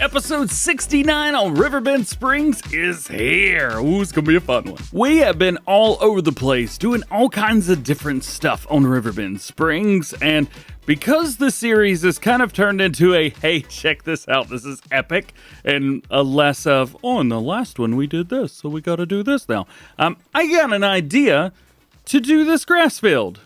Episode 69 on Riverbend Springs is here. Ooh, it's gonna be a fun one. We have been all over the place doing all kinds of different stuff on Riverbend Springs, and because the series has kind of turned into a, hey, check this out, this is epic, and a less of, oh, in the last one we did this, so we gotta do this now. I got an idea to do this grass field,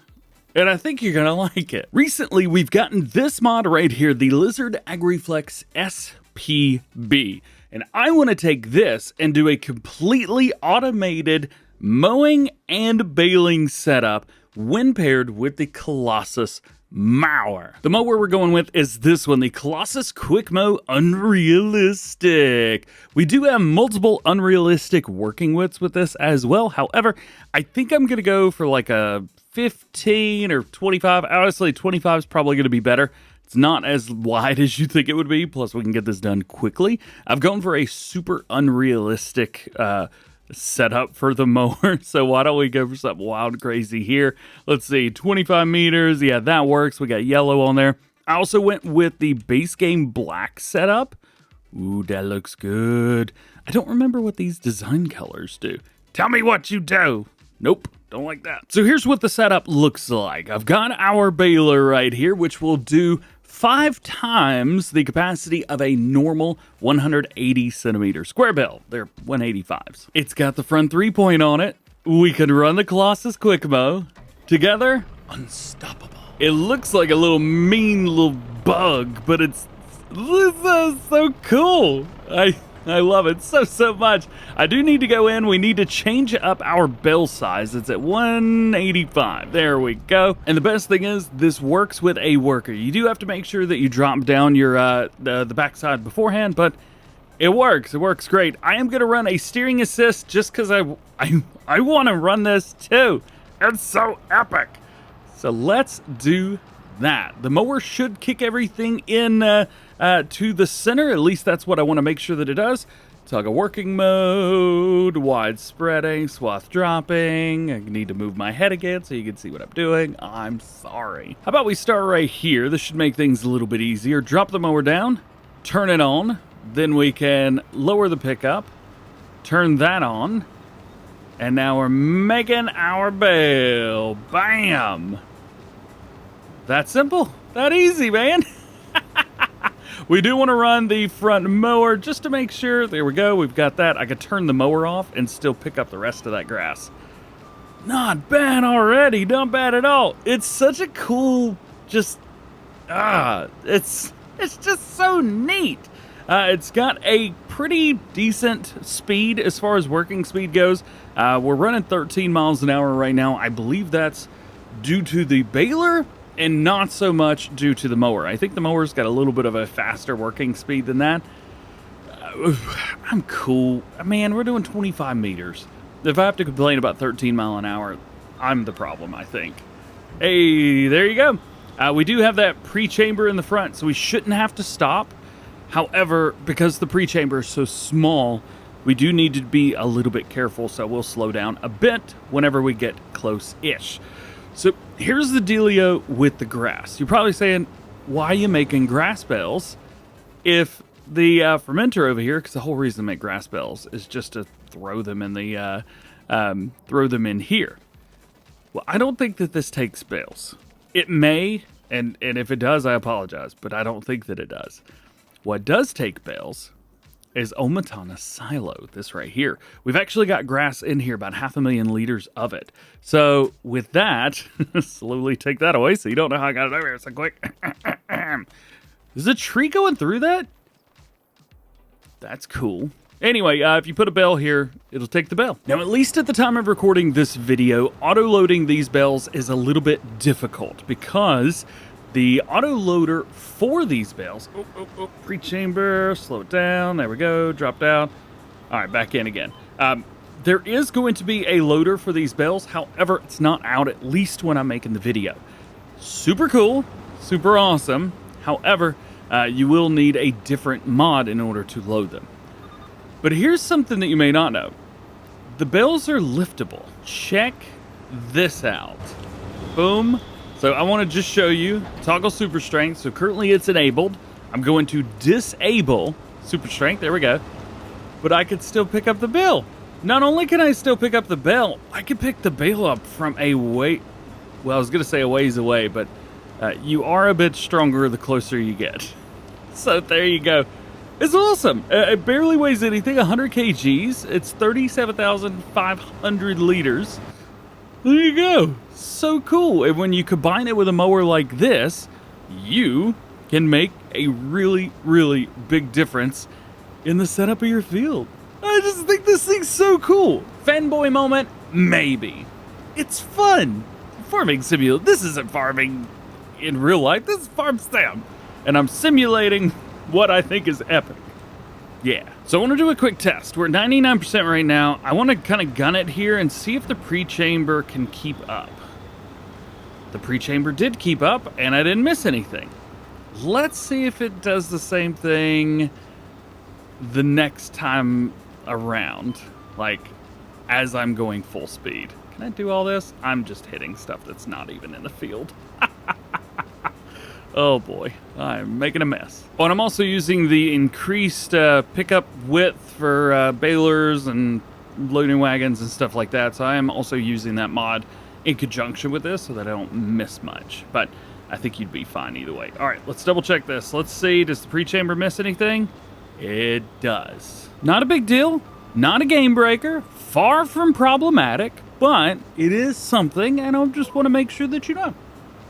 and I think you're gonna like it. Recently, we've gotten this mod right here, the Lizard AgriFlex SPB. And I want to take this and do a completely automated mowing and baling setup when paired with the Colossus mower. The mower we're going with is this one, the Colossus Quick Mow Unrealistic. We do have multiple unrealistic working widths with this as well. However, I think I'm going to go for like a 15 or 25. Honestly, 25 is probably going to be better. It's not as wide as you think it would be, plus we can get this done quickly. I've gone for a super unrealistic setup for the mower, so why don't we go for something wild and crazy here? Let's see, 25 meters, yeah, that works. We got yellow on there. I also went with the base game black setup. Ooh, that looks good. I don't remember what these design colors do. Tell me what you do. Nope. Don't like that. So here's what the setup looks like. I've got our baler right here, which will do 5 times the capacity of a normal 180 centimeter square bale. They're 185s. It's got the front 3-point on it. We can run the Colossus Quick Mow. Together, unstoppable. It looks like a little mean little bug, but it's so cool. I love it so much. I do need to go in. We need to change up our bale size. It's at 185. There we go. And the best thing is this works with a worker. You do have to make sure that you drop down your the backside beforehand, but it works. It works great. I am going to run a steering assist just because I want to run this too. It's so epic. So let's do that. The mower should kick everything in to the center. At least that's what I want to make sure that it does. Toggle working mode, wide spreading, swath dropping. I need to move my head again so you can see what I'm doing. I'm sorry. How about we start right here? This should make things a little bit easier. Drop the mower down, turn it on. Then we can lower the pickup, turn that on. And now we're making our bale. Bam! That simple, that easy, man. We do want to run the front mower just to make sure. There we go, we've got that. I could turn the mower off and still pick up the rest of that grass. Not bad already, not bad at all. It's such a cool, it's just so neat. It's got a pretty decent speed as far as working speed goes. We're running 13 miles an hour right now. I believe that's due to the baler and not so much due to the mower. I think the mower's got a little bit of a faster working speed than that. I'm cool. Man, we're doing 25 meters. If I have to complain about 13 mile an hour, I'm the problem, I think. Hey, there you go. We do have that pre-chamber in the front, so we shouldn't have to stop. However, because the pre-chamber is so small, we do need to be a little bit careful, so we'll slow down a bit whenever we get close-ish. So here's the dealio with the grass. You're probably saying, why are you making grass bales if the fermenter over here, because the whole reason to make grass bales is just to throw them in the throw them in here. Well, I don't think that this takes bales. It may, and if it does, I apologize, but I don't think that it does. What does take bales is Omatana silo, this right here. We've actually got grass in here, about 500,000 liters of it. So with that, slowly take that away so you don't know how I got it over here so quick. Is a tree going through that? That's cool. Anyway, if you put a bale here, it'll take the bale. Now, at least at the time of recording this video, auto-loading these bales is a little bit difficult because the auto-loader for these bales, pre-chamber, slow it down, there we go, drop down. All right, back in again. There is going to be a loader for these bales, however, it's not out at least when I'm making the video. Super cool, super awesome. However, you will need a different mod in order to load them. But here's something that you may not know. The bales are liftable. Check this out. Boom. So I want to just show you, toggle super strength. So currently it's enabled. I'm going to disable super strength. There we go. But I could still pick up the bale. Not only can I still pick up the bale, I can pick the bale up from a way... Well, I was going to say a ways away, but you are a bit stronger the closer you get. So there you go. It's awesome. It barely weighs anything, 100 kgs. It's 37,500 liters. There you go. So cool. And when you combine it with a mower like this, you can make a really, really big difference in the setup of your field. I just think this thing's so cool. Fanboy moment? Maybe. It's fun. Farming simulator. This isn't farming in real life. This is farm sim. And I'm simulating what I think is epic. Yeah. So I want to do a quick test. We're at 99% right now. I want to kind of gun it here and see if the pre-chamber can keep up. The pre-chamber did keep up, and I didn't miss anything. Let's see if it does the same thing the next time around, like as I'm going full speed. Can I do all this? I'm just hitting stuff that's not even in the field. Oh boy, I'm making a mess. Oh, and I'm also using the increased pickup width for balers and loading wagons and stuff like that. So I am also using that mod in conjunction with this so that I don't miss much. But I think you'd be fine either way. All right, let's double check this. Let's see, does the pre-chamber miss anything? It does. Not a big deal, not a game breaker, far from problematic, but it is something, and I just want to make sure that you know.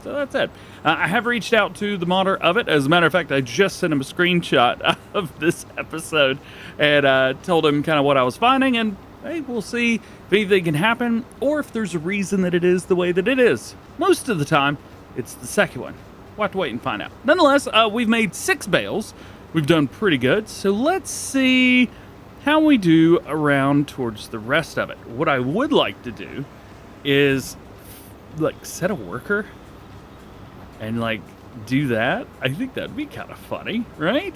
So that's it. I have reached out to the modder of it. As a matter of fact, I just sent him a screenshot of this episode and told him kind of what I was finding, and hey, we'll see if anything can happen or if there's a reason that it is the way that it is. Most of the time, it's the second one. We'll have to wait and find out. Nonetheless, we've made 6 bales. We've done pretty good. So let's see how we do around towards the rest of it. What I would like to do is like set a worker and like do that. I think that'd be kind of funny, right?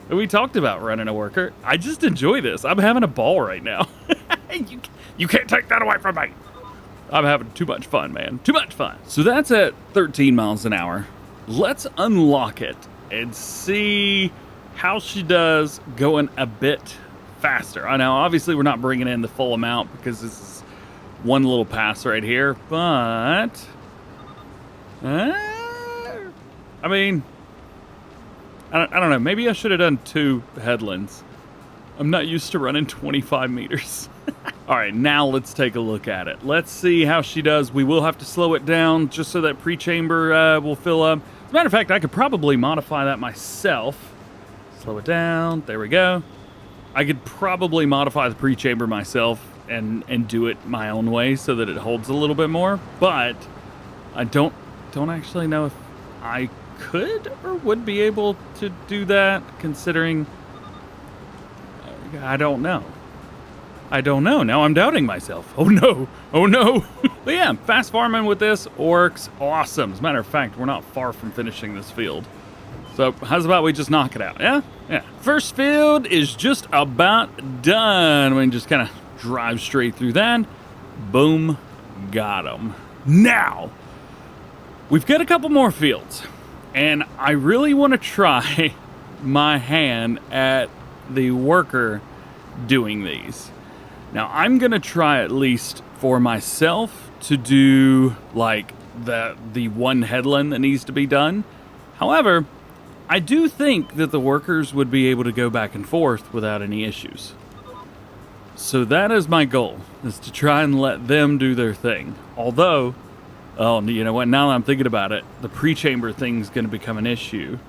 And we talked about running a worker. I just enjoy this. I'm having a ball right now. You can't take that away from me. I'm having too much fun, man. Too much fun. So that's at 13 miles an hour. Let's unlock it and see how she does going a bit faster. I know, obviously, we're not bringing in the full amount because this is one little pass right here, but I mean, I don't know. Maybe I should have done 2 headlands. I'm not used to running 25 meters. All right, now let's take a look at it. Let's see how she does. We will have to slow it down just so that pre-chamber will fill up. As a matter of fact, I could probably modify that myself. Slow it down. There we go. I could probably modify the pre-chamber myself and do it my own way so that it holds a little bit more. But I don't actually know if I could or would be able to do that, considering I don't know. Now I'm doubting myself. Oh no. But yeah, fast farming with this works awesome. As a matter of fact, we're not far from finishing this field. So how's about we just knock it out? Yeah. First field is just about done. We can just kind of drive straight through that. Boom. Got them. Now, we've got a couple more fields. And I really want to try my hand at the worker doing these. Now, I'm going to try at least for myself to do like the one headland that needs to be done. However, I do think that the workers would be able to go back and forth without any issues. So that is my goal, is to try and let them do their thing. Although, oh, you know what, now that I'm thinking about it, the pre-chamber thing's going to become an issue.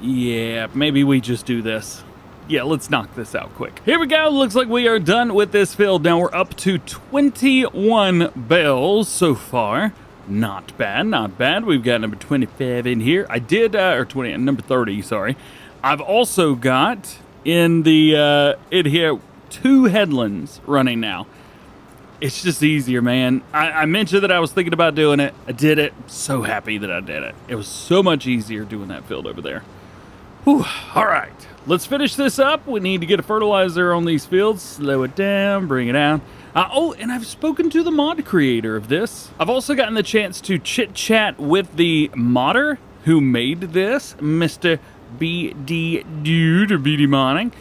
Yeah, maybe we just do this. Yeah, let's knock this out quick. Here we go. Looks like we are done with this field. Now we're up to 21 bales so far. Not bad, not bad. We've got number 25 in here. I did, or 20, number 30, sorry. I've also got in the, in here, 2 headlands running now. It's just easier, man. I mentioned that I was thinking about doing it. I did it. So happy that I did it. It was so much easier doing that field over there. Whew. All right. Let's finish this up. We need to get a fertilizer on these fields. Slow it down. Bring it down. Oh, and I've spoken to the mod creator of this. I've also gotten the chance to chit-chat with the modder who made this, Mr. BD Dude or BD Mining.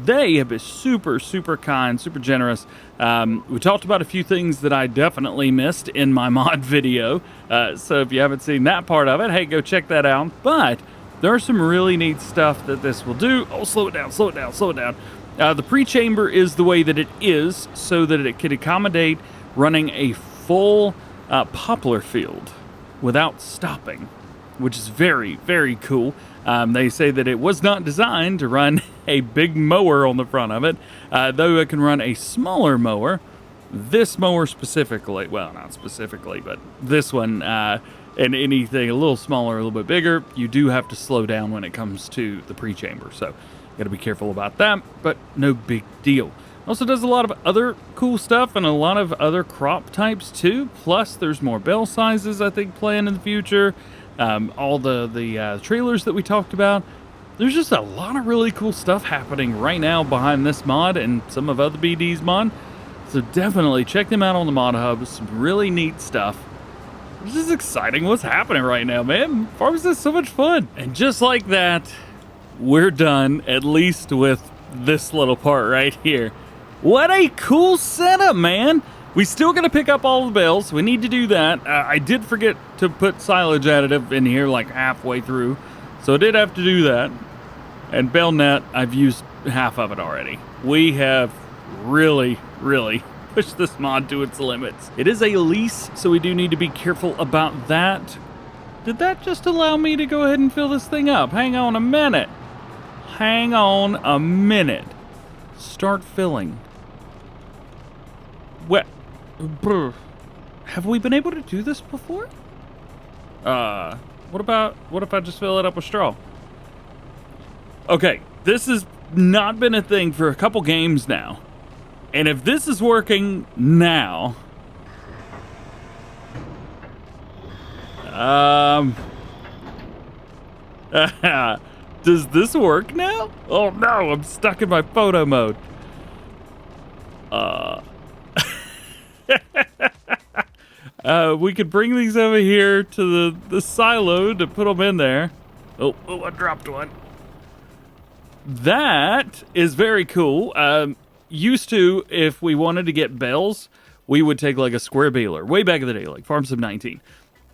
They have been super, super kind, super generous. We talked about a few things that I definitely missed in my mod video. So if you haven't seen that part of it, hey, go check that out. But there's some really neat stuff that this will do. Oh, slow it down, slow it down, slow it down. The pre-chamber is the way that it is so that it can accommodate running a full poplar field without stopping, which is very, very cool. They say that it was not designed to run a big mower on the front of it, though it can run a smaller mower. This mower specifically, well, not specifically, but this one and anything a little smaller, a little bit bigger, you do have to slow down when it comes to the pre-chamber. So you got to be careful about that, but no big deal. Also does a lot of other cool stuff and a lot of other crop types too. Plus there's more bale sizes, I think, planned in the future. All the trailers that we talked about. There's just a lot of really cool stuff happening right now behind this mod and some of other BD's mod. So definitely check them out on the Mod Hub. Some really neat stuff. This is exciting what's happening right now, man. Farm's is so much fun. And just like that, we're done, at least with this little part right here. What a cool setup, man. We still got to pick up all the bales. We need to do that. I did forget to put silage additive in here like halfway through. So I did have to do that. And bale net, I've used half of it already. We have really, really pushed this mod to its limits. It is a lease, so we do need to be careful about that. Did that just allow me to go ahead and fill this thing up? Hang on a minute. Hang on a minute. Start filling. What? Have we been able to do this before? What if I just fill it up with straw? Okay, this has not been a thing for a couple games now. And if this is working now, does this work now? Oh no, I'm stuck in my photo mode. We could bring these over here to the silo to put them in there. Oh, I dropped one. That is very cool. Used to, if we wanted to get bales, we would take like a square baler, way back in the day, like Farm Sim 19,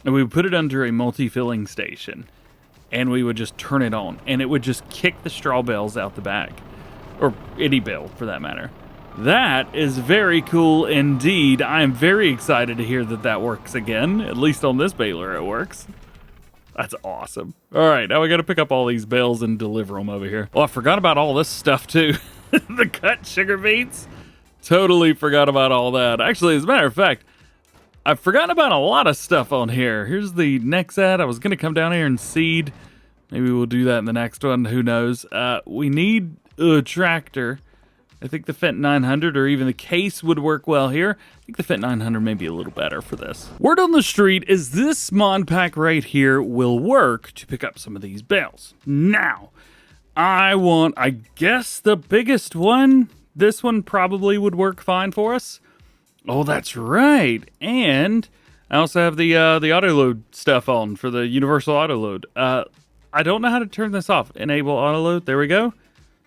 and we would put it under a multi-filling station, and we would just turn it on, and it would just kick the straw bales out the back, or any bale for that matter. That is very cool indeed. I am very excited to hear that that works again. At least on this baler it works. That's awesome. All right, now we got to pick up all these bales and deliver them over here. Oh, I forgot about all this stuff too. The cut sugar beets. Totally forgot about all that. Actually, as a matter of fact, I've forgotten about a lot of stuff on here. Here's the next ad. I was going to come down here and seed. Maybe we'll do that in the next one. Who knows? We need a tractor. I think the Fendt 900 or even the Case would work well here. I think the Fendt 900 may be a little better for this. Word on the street is this mod pack right here will work to pick up some of these bales. Now, I guess the biggest one. This one probably would work fine for us. Oh, that's right. And I also have the auto load stuff on for the universal auto load. I don't know how to turn this off. Enable auto load. There we go.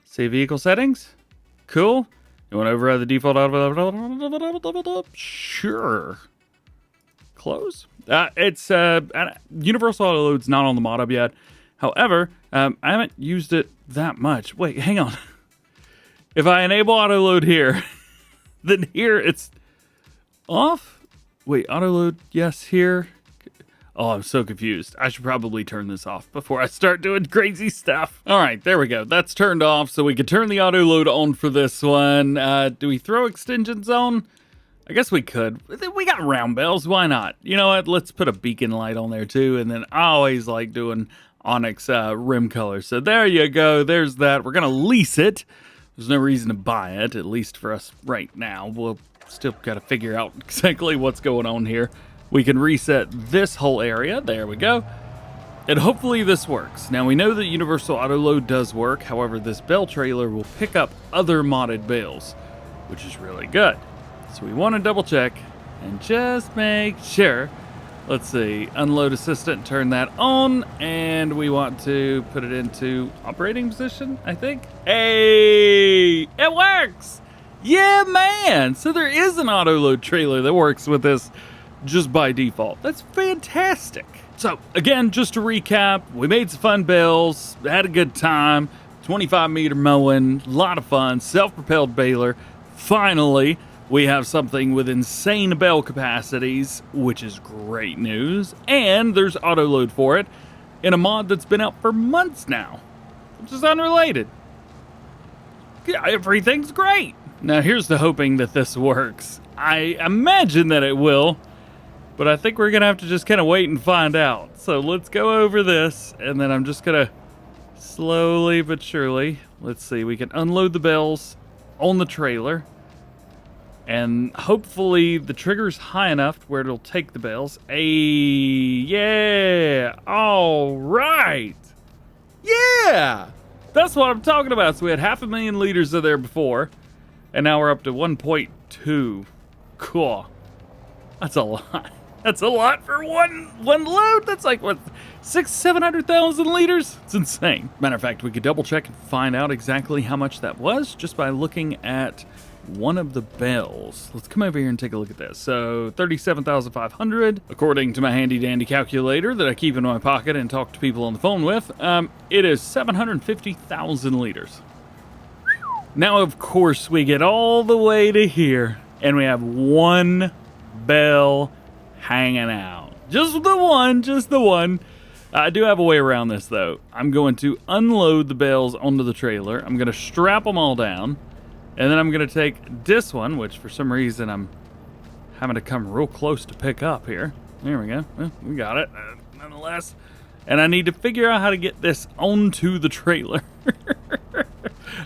Save vehicle settings. Cool. You want to override the default auto? Sure. Close. It's universal auto load's not on the mod hub yet. However, I haven't used it that much. Wait, hang on. If I enable auto load here, then here it's off. Wait, auto load, yes, here. Oh, I'm so confused. I should probably turn this off before I start doing crazy stuff. All right, there we go. That's turned off, so we can turn the auto load on for this one. Do we throw extensions on? I guess we could. We got round bells. Why not? You know what? Let's put a beacon light on there too. And then I always like doing Onyx rim color. So there you go. There's that. We're going to lease it. There's no reason to buy it, at least for us right now. We'll still got to figure out exactly what's going on here. We can reset this whole area. There we go. And hopefully this works. Now we know that universal auto load does work. However, this bale trailer will pick up other modded bales, which is really good. So we want to double check and just make sure Let's see, unload assistant, turn that on, and we want to put it into operating position, I think. Hey, it works! Yeah, man! So there is an auto load trailer that works with this just by default. That's fantastic. So again, just to recap, we made some fun bales, had a good time, 25 meter mowing, a lot of fun, self-propelled baler. Finally, we have something with insane bale capacities, which is great news. And there's auto load for it in a mod that's been out for months now, which is unrelated. Yeah, everything's great. Now here's the hoping that this works. I imagine that it will, but I think we're gonna have to just kind of wait and find out. So let's go over this, and then I'm just gonna slowly but surely, let's see, we can unload the bales on the trailer. And hopefully the trigger's high enough where it'll take the bales. Hey, yeah, all right. Yeah, that's what I'm talking about. So we had 500,000 liters of there before, and now we're up to 1.2. Cool. That's a lot. That's a lot for one load. That's like, what, 700,000 liters? It's insane. Matter of fact, we could double check and find out exactly how much that was just by looking at one of the bales. Let's come over here and take a look at this. So 37,500, according to my handy dandy calculator that I keep in my pocket and talk to people on the phone with. It is 750,000 liters. Now, of course, we get all the way to here and we have one bale hanging out. Just the one. I do have a way around this though. I'm going to unload the bales onto the trailer. I'm going to strap them all down. And then I'm going to take this one, which for some reason I'm having to come real close to pick up here. There we go. Well, we got it, nonetheless. And I need to figure out how to get this onto the trailer.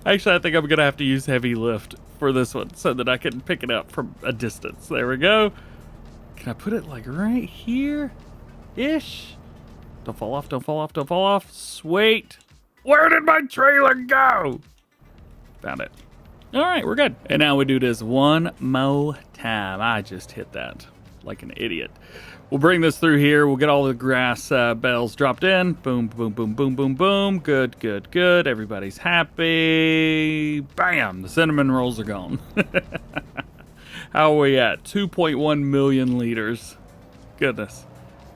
Actually, I think I'm going to have to use heavy lift for this one so that I can pick it up from a distance. There we go. Can I put it like right here-ish? Don't fall off, don't fall off, don't fall off. Sweet. Where did my trailer go? Found it. All right, we're good. And now we do this one more time. I just hit that like an idiot. We'll bring this through here. We'll get all the grass bales dropped in. Boom, boom, boom, boom, boom, boom. Good, good, good. Everybody's happy. Bam, the cinnamon rolls are gone. How are we at? 2.1 million liters. Goodness.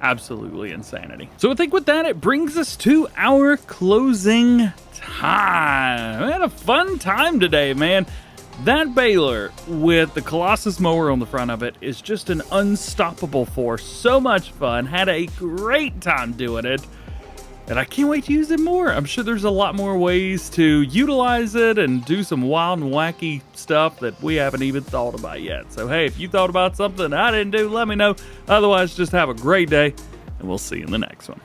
Absolutely insanity. So I think with that, it brings us to our closing time. I had a fun time today, man. That baler with the Colossus mower on the front of it is just an unstoppable force. So much fun. Had a great time doing it. And I can't wait to use it more. I'm sure there's a lot more ways to utilize it and do some wild and wacky stuff that we haven't even thought about yet. So hey, if you thought about something I didn't do, let me know. Otherwise, just have a great day, and we'll see you in the next one.